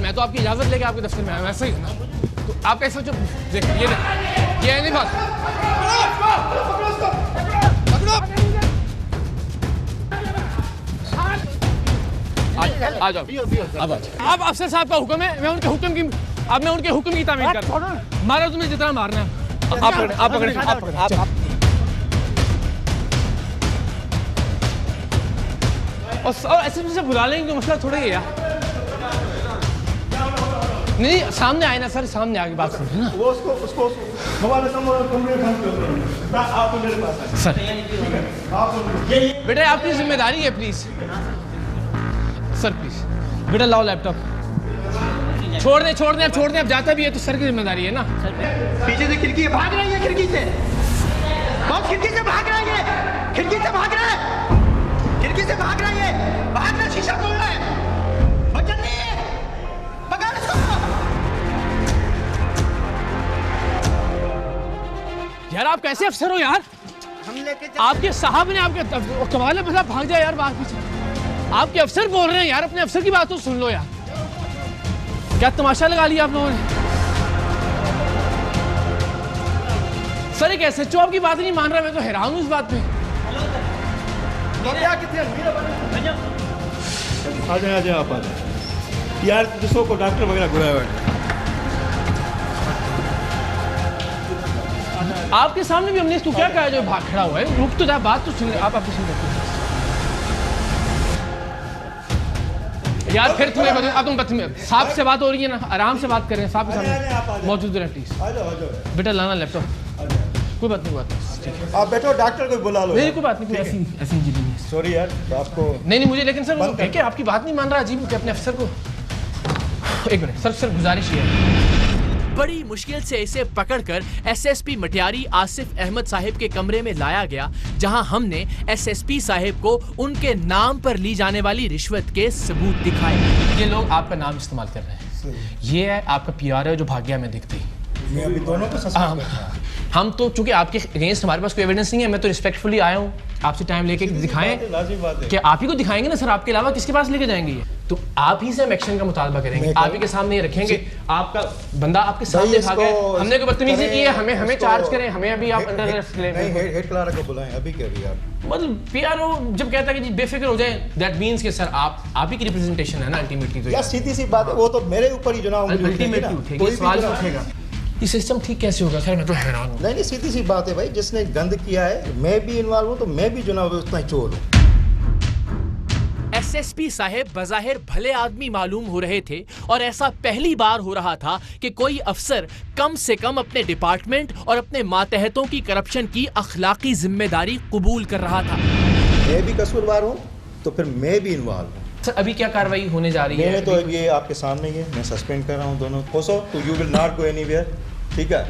मैं तो आपकी इजाजत लेके आपके दफ्तर में आया, वैसे ही है ना। तो आप कैसे सोचो, देखिए ये नहीं बात। आ जाओ अब अफसर साहब का हुक्म है, मैं उनके हुक्म की तामील कर रहा हूं। मारो तुम्हें जितना मारना है। आप पकड़े। और ऐसे मुझे बुला लेंगे, मसला थोड़ा ही है यार। नहीं सामने आए ना सर, सामने आके बात सुनिए ना। वो उसको आप मेरे पास सर बेटा आपकी जिम्मेदारी है, प्लीज सर प्लीज। बेटा लाओ लैपटॉप। छोड़ दे अब जाता भी है तो सर की जिम्मेदारी है ना। पीछे से खिड़की भाग रही है, खिड़की से बहुत खिड़की से भाग रही है, खिड़की से भाग रहा है, भागना, शीशा तोड़ रहा है, वजन नहीं है, पकड़ इसको। यार आप कैसे अफसर हो यार? हम लेके आपके साहब ने आपके कमाल है, बस आप भाग जाए यार बाहर पीछे। आपके अफसर बोल रहे हैं यार, अपने अफसर की बात तो सुन लो यार। क्या तमाशा लगा लिया आप लोगों ने? सर एक एसएचओ आपकी बात नहीं मान रहा, मैं तो हैरान हूं इस बात पे। आ जाए आप आ जाए यार, दूसरों को डॉक्टर वगैरह बुलाया हुआ है। आपके सामने भी हमने इसको क्या कहा जो भाग खड़ा हुआ है? रुक तो जा, बात तो सुन। आप आपकी सुन यार, फिर तुम्हें बताऊं, अब तुम साहब से बात हो रही है ना, आराम से बात करें, साहब के सामने मौजूद रहें प्लीज। आ जाओ बेटा लाना लैपटॉप। कोई बात नहीं, ठीक है आप बैठो, डॉक्टर को बुला लो। नहीं कोई बात नहीं, कोई ऐसी इंजीनियर नहीं है। सॉरी यार आपको। नहीं मुझे, लेकिन सर वो क्या आपकी बात नहीं मान रहा, अजीब है अपने अफसर को। एक मिनट सर गुजारिश है। बड़ी मुश्किल से इसे पकड़कर एसएसपी मटियारी आसिफ अहमद साहिब के कमरे में लाया गया, जहां हमने एसएसपी साहिब को उनके नाम पर ली जाने वाली रिश्वत के सबूत दिखाए। ये लोग आपका नाम इस्तेमाल कर रहे हैं, ये है आपका पीआर है जो भाग गया, मैं देखते ही। मैं अभी दोनों को सस्पेंड कर रहा हूं। हम तो चूंकि आपके अगेंस्ट हमारे पास कोई एविडेंस नहीं है, मैं तो रिस्पेक्टफुली आया हूँ आपसे टाइम लेके दिखाएं कि आप ही को दिखाएंगे ना सर, आपके अलावा किसके पास लेके जाएंगे ये? तो आप ही से हम एक्शन का मुतालबा करेंगे, आप ही के सामने रखेंगे। आपका बंदा आपके सामने भागा, हमने कोई बदतमीजी की है, हमें चार्ज करें, हमें अभी आप अंडर अरेस्ट ले। नहीं हेड क्लार्क को बुलाएं अभी के अभी आप। मतलब पीआरओ जब कहता है कि जी बेफिक्र हो जाए, दैट मींस कि सर आप ही की रिप्रेजेंटेशन है ना अल्टीमेटली। तो यार सीधी सी बात है, वो तो मेरे ऊपर ही जनाब अल्टीमेटली उठेगा, सवाल उठेगा। ये सिस्टम ठीक कैसे होगा सर, मैं तो हैरान हूँ। नहीं सीधी सी बात है भाई, जिसने गंद किया है मैं भी इन्वॉल्व हूँ, तो मैं भी जनाब उतना ही चोर हूँ। एसएसपी साहब बज़ाहिर भले आदमी मालूम हो रहे थे, और ऐसा पहली बार हो रहा था कि कोई अफसर कम से कम अपने डिपार्टमेंट और अपने मातहतों की करप्शन की अखलाकी जिम्मेदारी कबूल कर रहा था। मैं भी कसूरवार हूँ तो फिर मैं भी इन्वॉल्व हूँ। सर अभी क्या कार्रवाई होने जा रही है? मैंने तो ये आपके सामने ही है, मैं सस्पेंड कर रहा हूँ दोनों को, सो तो you will not go anywhere, ठीक है।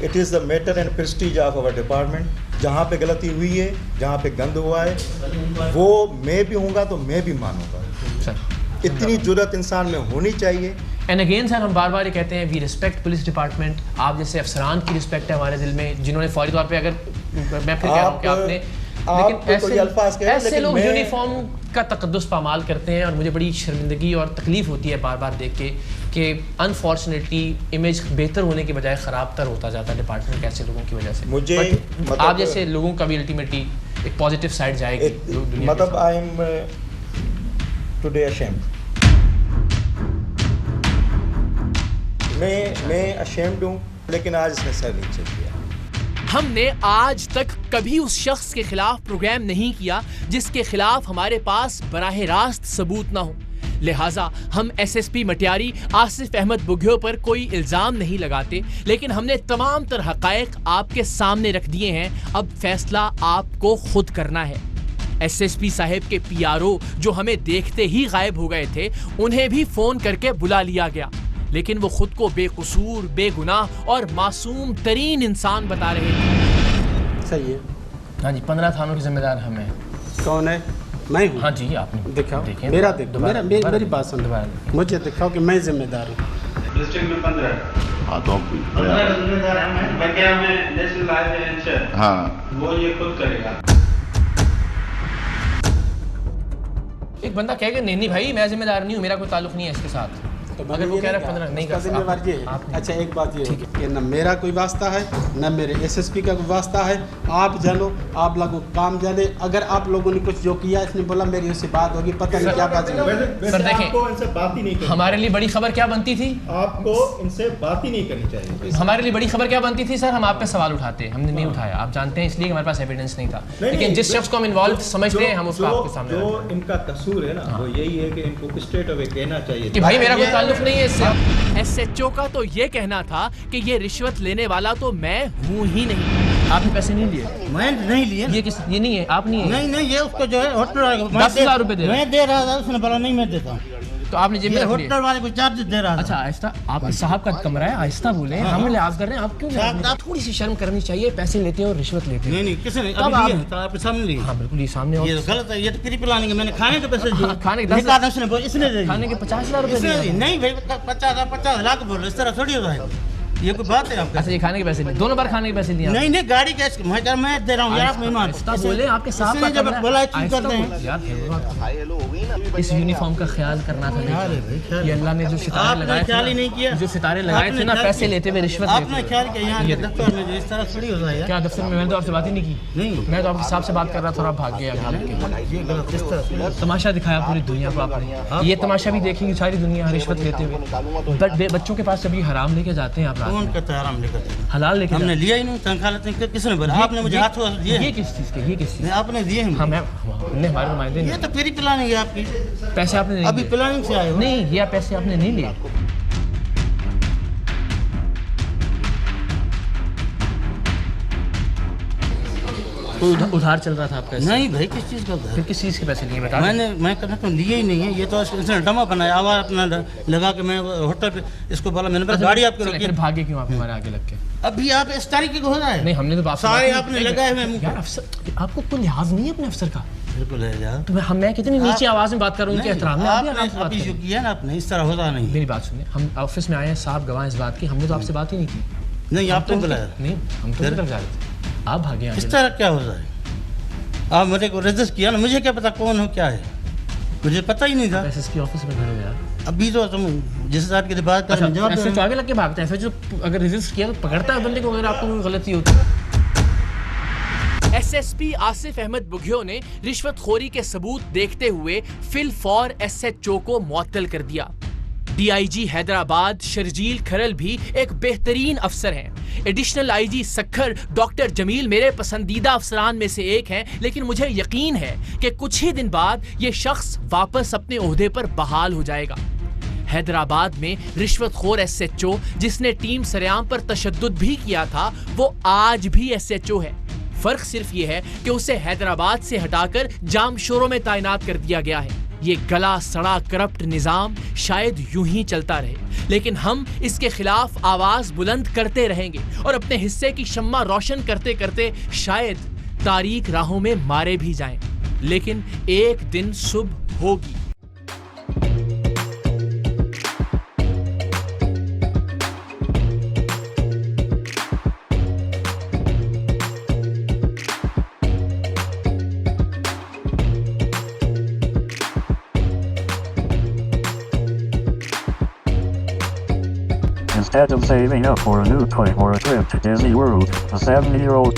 It is the matter and prestige of our department. जहाँ पे गलती हुई है, जहाँ पे गंद हुआ है, वो मैं भी हूँगा तो मैं भी मानूंगा सर। इतनी जुर्रत इंसान में होनी चाहिए। एंड अगेन सर हम बार बार ये कहते हैं वी रिस्पेक्ट पुलिस डिपार्टमेंट। आप जैसे अफसरान की रिस्पेक्ट है हमारे दिल में, जिन्होंने फौरी तौर पे, अगर मैं फिर कह रहा हूँ कि आपने, लेकिन ऐसे लोग यूनिफॉर्म का तकद्दुस पामाल करते हैं, और मुझे बड़ी शर्मिंदगी और तकलीफ होती है बार बार देख के कि अनफॉर्चुनेटली इमेज बेहतर होने के बजाय ख़राब तर होता जाता है डिपार्टमेंट ऐसे लोगों की वजह से। मुझे आप जैसे लोगों का भी अल्टीमेटली एक पॉजिटिव साइड जाएगी। मतलब आई एम टुडे अशेम्ड, मैं अशेम्ड हूँ, लेकिन आज इसने सर नीचे किया। हमने आज तक कभी उस शख्स के खिलाफ प्रोग्राम नहीं किया जिसके खिलाफ हमारे पास बराह रास्त सबूत ना हो, लिहाजा हम एसएसपी मटियारी आसिफ अहमद बुघियो पर कोई इल्ज़ाम नहीं लगाते, लेकिन हमने तमाम तर हक़ाइक़ आपके सामने रख दिए हैं। अब फैसला आपको खुद करना है। एसएसपी साहब के पीआरओ जो हमें देखते ही गायब हो गए थे, उन्हें भी फ़ोन करके बुला लिया गया, लेकिन वो खुद को बेकसूर, बेगुनाह और मासूम तरीन इंसान बता रहे थे। सही है। हाँ जी, 15 थानों के जिम्मेदार हम हैं। कौन है? मैं हूँ। हाँ जी, आपने दिखाओ, देखें, मेरा देखो, मेरी बात सुन, मुझे दिखाओ कि मैं जिम्मेदार हूँ। डिस्ट्रिक्ट में 15। हाँ तो 15 जिम्मेदार हैं, बाकी हमें नेशनल हाईवे इंश्योरेंस, हाँ वो ये खुद करेगा। एक बंदा कहेगा नहीं भाई मैं जिम्मेदार नहीं हूँ, मेरा कोई ताल्लुक नहीं है इसके साथ। तो अगर वो कह रहा है 15 नहीं कर सकता, जिम्मेवार ये है। अच्छा एक बात ये है कि न मेरा कोई वास्ता है न मेरे एसएसपी का कोई वास्ता है। आप जानो, आप लोगों को काम जाने। अगर आप लोगों ने कुछ जो किया, इसने बोला मेरी उससे बात होगी, पता नहीं क्या बात है। सर देखें, आपको इनसे बात ही नहीं करनी। हमारे लिए बड़ी खबर क्या बनती थी? आपको इनसे बात ही नहीं करनी चाहिए। हमारे लिए बड़ी खबर क्या बनती थी सर? हम आप पे सवाल उठाते, हमने नहीं उठाया, आप जानते हैं, इसलिए हमारे पास एविडेंस नहीं था। लेकिन जिस शख्स को हम इन्वॉल्व समझते हैं, हम उसको आपके सामने जो इनका कसूर है ना, वो यही है कि इनको स्ट्रेट अवे कहना चाहिए कि भाई मेरा कोई ताल्लुक नहीं है इससे। एसएचओ का तो ये कहना था कि ये रिश्वत लेने वाला तो मैं हूँ ही नहीं। आपने पैसे नहीं लिए? मैं नहीं लिए। ये नहीं है, आप नहीं है? नहीं ये उसको जो है होटल वाले को 10,000 रुपए दे रहा है। मैं दे रहा था, उसने बोला नहीं मैं देता हूँ। तो आपने जेब में रख लिया? होटल वाले को चार्ज दे रहा था। अच्छा आहिस्ता, आप साहब का कमरा है, आहिस्ता बोले। हम लिहाज कर रहे हैं, आप क्यों? थोड़ी सी शर्म करनी चाहिए, पैसे लेते हो और रिश्वत लेते हो। नहीं किसी ने तब अभी तो आपके सामने लिए। हाँ बिल्कुल, ये सामने। ये तो गलत है, ये तो प्री प्लानिंग है। मैंने खाने के पैसे दिए, खाने के इसने दे खाने के 50,000 रुपए दिए। नहीं भाई 50 लाख बोलो, इस तरह थोड़ी होता है। ये कोई बात है आपका? अच्छा ये खाने के पैसे लिए, दोनों बार खाने के पैसे लिए? नहीं गाड़ी कैश मैं दे रहा हूँ यार, आप मेहमान बोले आपके साहब का जब बोला चीज करते हैं यार। इस यूनिफॉर्म का ख्याल करना था। ये अल्लाह ने जो सितारे लगाए, ख्याल ही नहीं किया। जो सितारे लगाए थे ना, पैसे लेते हुए रिश्वत लेते। आपने ख्याल किया यहाँ दफ्तर में जो इस तरह थोड़ी होता है? क्या दफ्तर में? मैंने तो आपसे बात ही नहीं की। नहीं मैं तो आपके साहब से बात कर रहा था और आप भाग गए। ये गलत इस तरह तमाशा दिखाया पूरी दुनिया को आपने। ये तमाशा भी देखेंगे सारी दुनिया रिश्वत लेते हुए। बच्चों के पास जब हराम लेके जाते हैं आप, कौन कहता है हराम? हलाल लेके हमने लिया ही नहीं, तनख्वाह लेते हैं। किसने बोला? आपने मुझे हाथ दिए? ये किस चीज़ के? ये किस चीज़? आपने दिए हैं? हमने हमारे नुमाइंदे। ये तो प्री प्लानिंग है आपकी। पैसे आपने नहीं अभी प्लानिंग से आए हो? नहीं, ये पैसे आपने नहीं लिए। उधार चल रहा था आपका? नहीं भाई, किस चीज़ का उधार? फिर किस चीज़ के पैसे लिए बता? मैं कहना तो लिए ही नहीं है। ये तो इसने डमा बनाया, आवाज अपना लगा के मैं होटल पे इसको बोला, मैंने गाड़ी आपकी रोकी। फिर भागे क्यों आप हमारे आगे लग के? अभी आप इस तारीख को हो रहा है? नहीं हमने तो सारे आपने लगाए हुए मुंह। यार अफसर, आपको कोई लिहाज नहीं है अपने अफसर का? बिल्कुल है यार। तो मैं कितनी नीचे आवाज में बात कर रहा हूँ, उनके एहतराम में आपने जो किया ना, आपने इस तरह होता नहीं। मेरी बात सुनिए, हम ऑफिस में आए हैं, साहब गवाह इस बात की, हमने तो आपसे बात ही नहीं की। नहीं आपने बुलाया? नहीं हम तो निकल जा रहे थे, आप भागे। इस तरह क्या हो रहा है? आप मेरे को रजिस्ट किया ना, मुझे क्या पता कौन हो क्या है, मुझे पता ही नहीं था। एसएसपी ऑफिस में खड़े हो यार। अभी तो तुम जिस हिसाब की बात कर रहे हो, जवाब ऐसे आगे लग के भागते हैं। जो अगर रजिस्ट किया तो पकड़ता है बंदे को, अगर आपको कोई गलती होती है। एसएसपी आसिफ अहमद बुघियो ने रिश्वतखोरी के सबूत देखते हुए फिल फॉर एसएचओ को मुअत्तल कर दिया। डीआईजी हैदराबाद शर्जील खरल भी एक बेहतरीन अफसर हैं। Additional IG Sukkur doctor Jameel मेरे पसंदीदा अफसरान में से एक हैं, लेकिन मुझे यकीन है कि कुछ ही दिन बाद ये शख्स वापस अपने ओहदे पर बहाल हो जाएगा। हैदराबाद में रिश्वतखोर एसएचओ जिसने टीम सरेआम पर तशद्दुद भी किया था, वो आज भी एसएचओ है। फर्क सिर्फ ये है कि उसे हैदराबाद से हटाकर जामशोरों में तैनात कर दिया गया है। ये गला सड़ा करप्ट निजाम शायद यूं ही चलता रहे, लेकिन हम इसके खिलाफ आवाज बुलंद करते रहेंगे और अपने हिस्से की शम्मा रोशन करते करते शायद तारीक राहों में मारे भी जाएं, लेकिन एक दिन सुबह होगी। Instead of saving up for a new toy or a trip to Disney World, a 7-year-old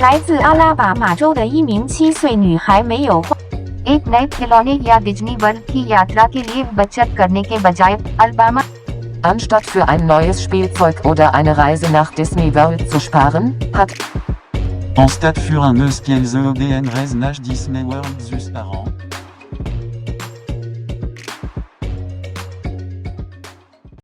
来自阿拉巴马州的一名7岁女孩没有花 एक नए खिलौने या डिज्नी वर्ल्ड की यात्रा के लिए बचत करने के बजाय Alabama Anstatt für ein neues Spielzeug oder eine Reise nach Disney World zu sparen, hat Anstatt für un neues Spielzeug oder eine Reise nach Disney World zu sparen